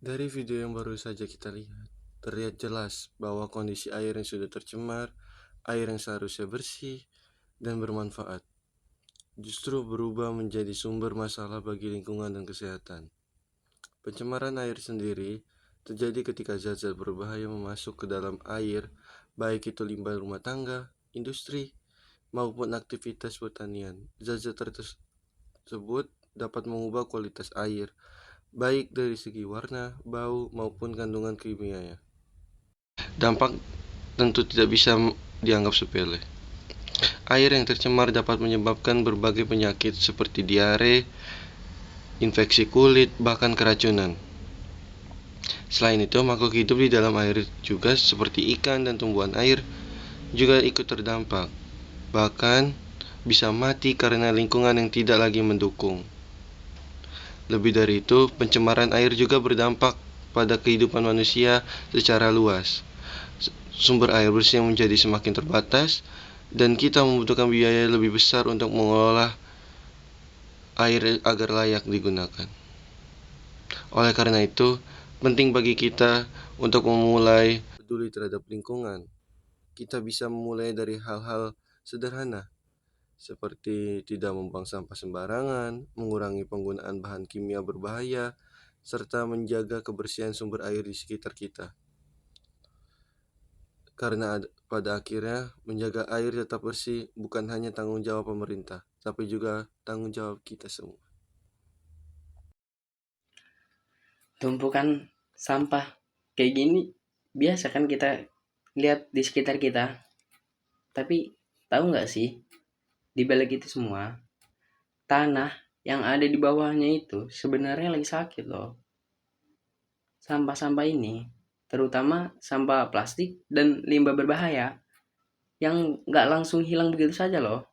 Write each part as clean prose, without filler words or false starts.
Dari video yang baru saja kita lihat, terlihat jelas bahwa kondisi air yang sudah tercemar, air yang seharusnya bersih dan bermanfaat, justru berubah menjadi sumber masalah bagi lingkungan dan kesehatan. Pencemaran air sendiri terjadi ketika zat-zat berbahaya masuk ke dalam air, baik itu limbah rumah tangga, industri, maupun aktivitas pertanian. Zat-zat tersebut dapat mengubah kualitas air, baik dari segi warna, bau, maupun kandungan kimianya. Dampak tentu tidak bisa dianggap sepele. Air yang tercemar dapat menyebabkan berbagai penyakit seperti diare, infeksi kulit, bahkan keracunan. Selain itu, makhluk hidup di dalam air juga seperti ikan dan tumbuhan air juga ikut terdampak. Bahkan bisa mati karena lingkungan yang tidak lagi mendukung. Lebih dari itu, pencemaran air juga berdampak pada kehidupan manusia secara luas. Sumber air bersih yang menjadi semakin terbatas, dan kita membutuhkan biaya lebih besar untuk mengolah air agar layak digunakan. Oleh karena itu, penting bagi kita untuk memulai peduli terhadap lingkungan. Kita bisa memulai dari hal-hal sederhana, seperti tidak membuang sampah sembarangan, mengurangi penggunaan bahan kimia berbahaya, serta menjaga kebersihan sumber air di sekitar kita. Karena pada akhirnya, menjaga air tetap bersih bukan hanya tanggung jawab pemerintah, tapi juga tanggung jawab kita semua. Tumpukan sampah kayak gini biasa kan kita lihat di sekitar kita. Tapi tahu nggak sih, di balik itu semua, tanah yang ada di bawahnya itu sebenarnya lagi sakit loh. Sampah-sampah ini, terutama sampah plastik dan limbah berbahaya, yang nggak langsung hilang begitu saja loh.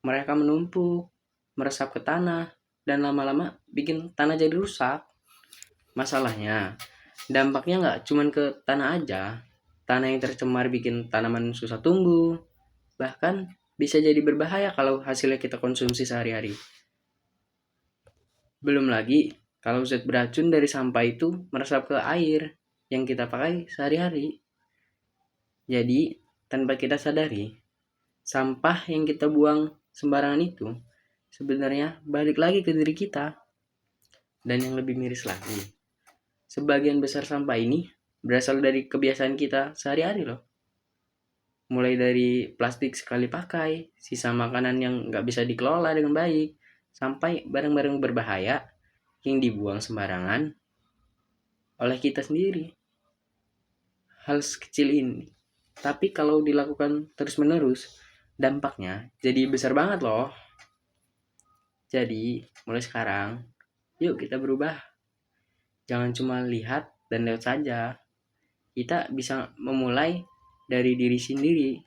Mereka menumpuk, meresap ke tanah, dan lama-lama bikin tanah jadi rusak. Masalahnya, dampaknya nggak cuma ke tanah aja. Tanah yang tercemar bikin tanaman susah tumbuh, bahkan bisa jadi berbahaya kalau hasilnya kita konsumsi sehari-hari. Belum lagi, kalau zat beracun dari sampah itu meresap ke air yang kita pakai sehari-hari. Jadi, tanpa kita sadari, sampah yang kita buang sembarangan itu sebenarnya balik lagi ke diri kita. Dan yang lebih miris lagi, sebagian besar sampah ini berasal dari kebiasaan kita sehari-hari loh. Mulai dari plastik sekali pakai, sisa makanan yang nggak bisa dikelola dengan baik, sampai barang-barang berbahaya yang dibuang sembarangan oleh kita sendiri. Hal sekecil ini, tapi kalau dilakukan terus-menerus, dampaknya jadi besar banget loh. Jadi, mulai sekarang, yuk kita berubah. Jangan cuma lihat dan lewat saja. Kita bisa memulai dari diri sendiri,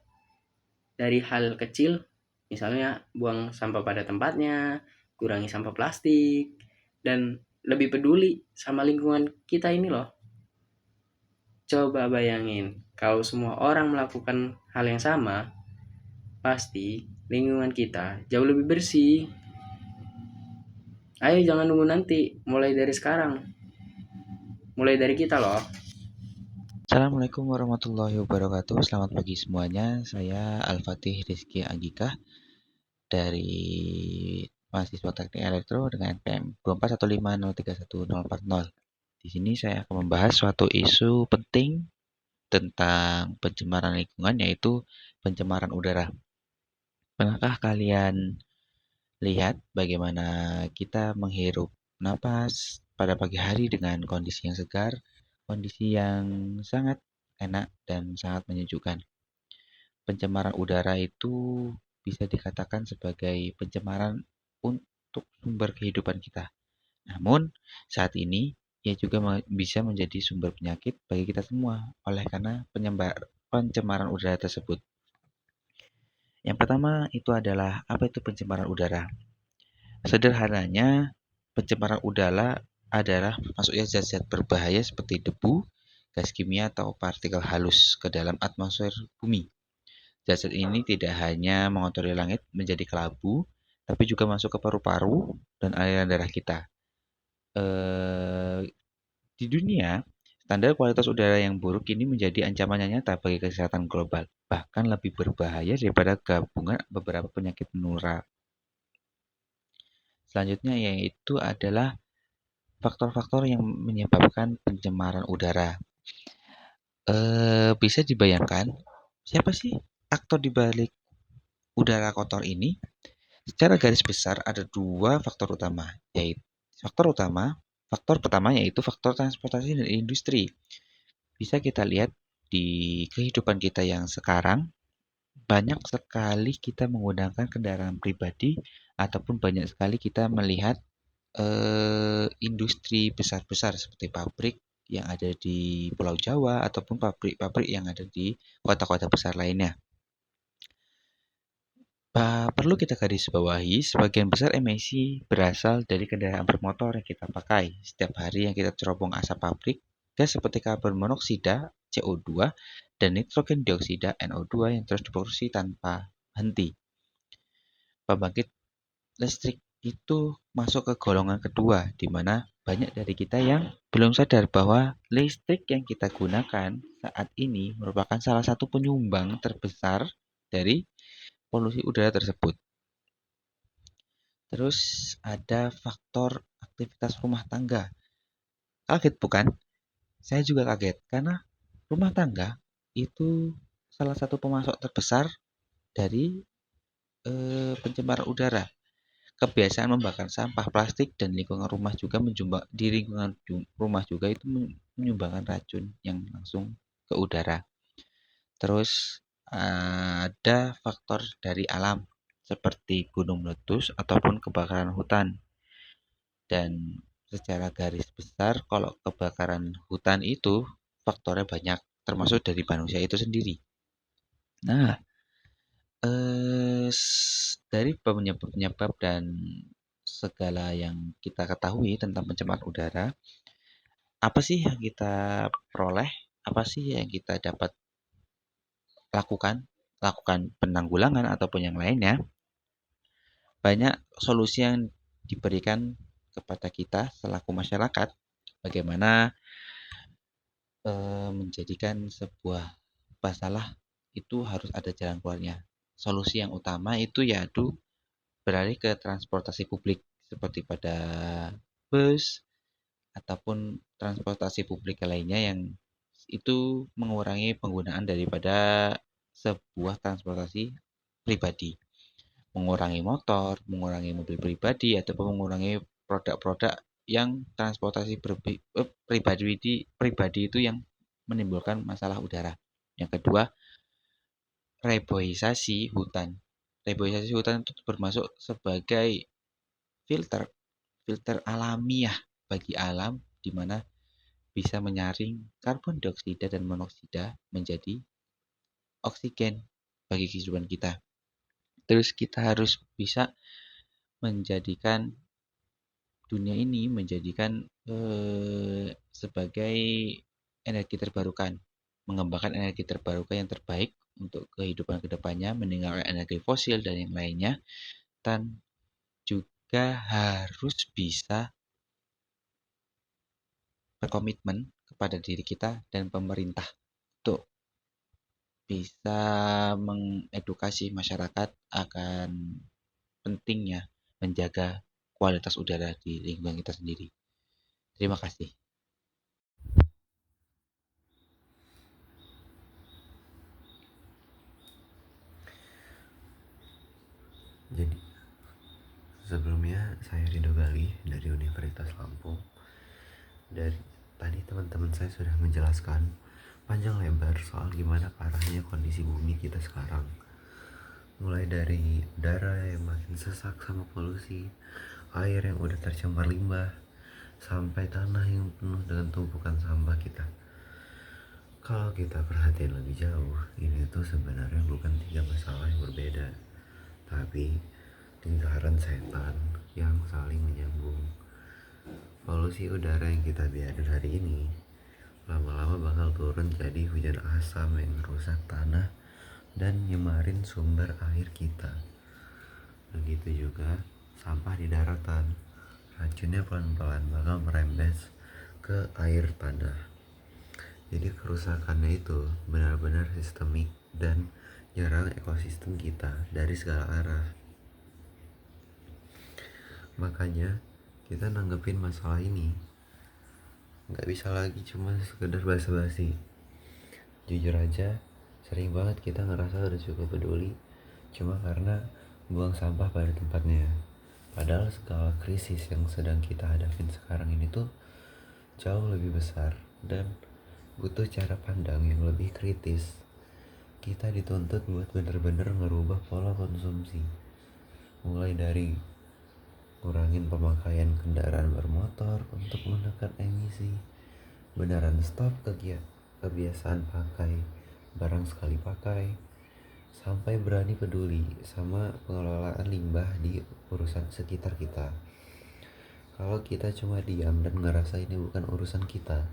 dari hal kecil, misalnya buang sampah pada tempatnya, kurangi sampah plastik, dan lebih peduli sama lingkungan kita ini loh. Coba bayangin, kalau semua orang melakukan hal yang sama, pasti lingkungan kita jauh lebih bersih. Ayo jangan nunggu nanti, mulai dari sekarang. Mulai dari kita loh. Assalamualaikum warahmatullahi wabarakatuh. Selamat pagi semuanya. Saya Al-Fatih Rizky Agika dari mahasiswa Teknik Elektro dengan NPM 2415031040. Di sini saya akan membahas suatu isu penting tentang pencemaran lingkungan, yaitu pencemaran udara. Pernahkah kalian lihat bagaimana kita menghirup napas pada pagi hari dengan kondisi yang segar, kondisi yang sangat enak dan sangat menyejukkan? Pencemaran udara itu bisa dikatakan sebagai pencemaran untuk sumber kehidupan kita. Namun, saat ini ia juga bisa menjadi sumber penyakit bagi kita semua oleh karena pencemaran udara tersebut. Yang pertama itu adalah, apa itu pencemaran udara? Sederhananya, pencemaran udara adalah masuknya zat-zat berbahaya seperti debu, gas kimia atau partikel halus ke dalam atmosfer bumi. Zat-zat ini tidak hanya mengotori langit menjadi kelabu, tapi juga masuk ke paru-paru dan aliran darah kita. Di dunia, standar kualitas udara yang buruk ini menjadi ancaman yang nyata bagi kesehatan global, bahkan lebih berbahaya daripada gabungan beberapa penyakit menular. Selanjutnya yaitu adalah faktor-faktor yang menyebabkan pencemaran udara. Bisa dibayangkan siapa sih aktor di balik udara kotor ini? Secara garis besar ada dua faktor utama, yaitu faktor pertama yaitu faktor transportasi dan industri. Bisa kita lihat di kehidupan kita yang sekarang, banyak sekali kita menggunakan kendaraan pribadi ataupun banyak sekali kita melihat industri besar-besar seperti pabrik yang ada di Pulau Jawa ataupun pabrik-pabrik yang ada di kota-kota besar lainnya. Perlu kita garis bawahi, sebagian besar emisi berasal dari kendaraan bermotor yang kita pakai. Setiap hari yang kita cerobong asap pabrik, gas seperti karbon monoksida CO2 dan nitrogen dioksida NO2 yang terus diproduksi tanpa henti. Pembangkit listrik itu masuk ke golongan kedua, di mana banyak dari kita yang belum sadar bahwa listrik yang kita gunakan saat ini merupakan salah satu penyumbang terbesar dari polusi udara tersebut. Terus ada faktor aktivitas rumah tangga. Kaget bukan? Saya juga kaget karena rumah tangga itu salah satu pemasok terbesar dari pencemaran udara. Kebiasaan membakar sampah plastik dan lingkungan rumah juga di lingkungan rumah juga itu menyumbangkan racun yang langsung ke udara. Terus ada faktor dari alam seperti gunung meletus ataupun kebakaran hutan. Dan secara garis besar kalau kebakaran hutan itu faktornya banyak, termasuk dari manusia itu sendiri. Nah, dari penyebab-penyebab dan segala yang kita ketahui tentang pencemaran udara, apa sih yang kita peroleh? Apa sih yang kita dapat lakukan penanggulangan ataupun yang lainnya? Banyak solusi yang diberikan kepada kita selaku masyarakat, bagaimana menjadikan sebuah masalah itu harus ada jalan keluarnya. Solusi yang utama itu yaitu beralih ke transportasi publik seperti pada bus ataupun transportasi publik lainnya yang itu mengurangi penggunaan daripada sebuah transportasi pribadi. Mengurangi motor, mengurangi mobil pribadi, ataupun mengurangi produk-produk yang transportasi pribadi itu yang menimbulkan masalah udara. Yang kedua, reboisasi hutan. Reboisasi hutan itu bermasuk sebagai filter alamiah bagi alam di mana bisa menyaring karbon dioksida dan monoksida menjadi oksigen bagi kehidupan kita. Terus kita harus bisa menjadikan dunia ini menjadikan sebagai energi terbarukan, mengembangkan energi terbarukan yang terbaik untuk kehidupan kedepannya, meninggalkan energi fosil dan yang lainnya, dan juga harus bisa berkomitmen kepada diri kita dan pemerintah untuk bisa mengedukasi masyarakat akan pentingnya menjaga kualitas udara di lingkungan kita sendiri. Terima kasih. Jadi, sebelumnya saya Rido Gali dari Universitas Lampung. Dari tadi teman-teman saya sudah menjelaskan panjang lebar soal gimana parahnya kondisi bumi kita sekarang. Mulai dari udara yang makin sesak sama polusi, air yang udah tercemar limbah, sampai tanah yang penuh dengan tumpukan sampah kita. Kalau kita perhatiin lebih jauh, ini tuh sebenarnya bukan tiga masalah yang berbeda, tapi lingkaran setan yang saling menyambung. Polusi udara yang kita biarin hari ini lama-lama bakal turun jadi hujan asam yang merusak tanah, dan nyemarin sumber air kita. Begitu juga sampah di daratan, racunnya pelan-pelan bakal merembes ke air tanah. Jadi kerusakannya itu benar-benar sistemik dan nyerang ekosistem kita dari segala arah. Makanya kita nanggepin masalah ini nggak bisa lagi cuma sekedar basa-basi. Jujur aja, sering banget kita ngerasa udah cukup peduli cuma karena buang sampah pada tempatnya. Padahal segala krisis yang sedang kita hadapin sekarang ini tuh jauh lebih besar dan butuh cara pandang yang lebih kritis. Kita dituntut buat bener-bener ngerubah pola konsumsi, mulai dari ngurangin pemakaian kendaraan bermotor untuk menekan emisi, beneran stop kebiasaan pakai barang sekali pakai, sampai berani peduli sama pengelolaan limbah di urusan sekitar kita. Kalau kita cuma diam dan ngerasa ini bukan urusan kita,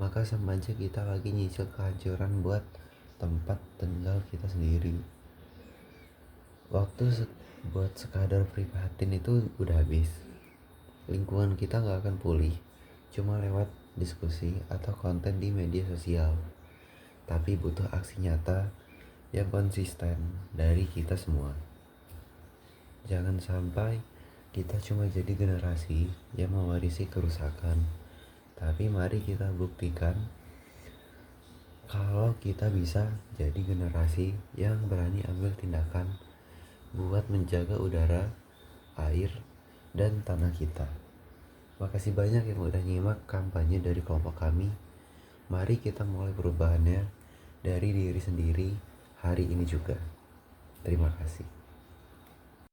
maka sama aja kita lagi nyicil kehancuran buat tempat tinggal kita sendiri. Waktu buat sekadar prihatin itu udah habis. Lingkungan kita gak akan pulih cuma lewat diskusi atau konten di media sosial, tapi butuh aksi nyata yang konsisten dari kita semua. Jangan sampai kita cuma jadi generasi yang mewarisi kerusakan, tapi mari kita buktikan kalau kita bisa jadi generasi yang berani ambil tindakan buat menjaga udara, air, dan tanah kita. Makasih banyak yang udah nyimak kampanye dari kelompok kami. Mari kita mulai perubahannya dari diri sendiri hari ini juga. Terima kasih.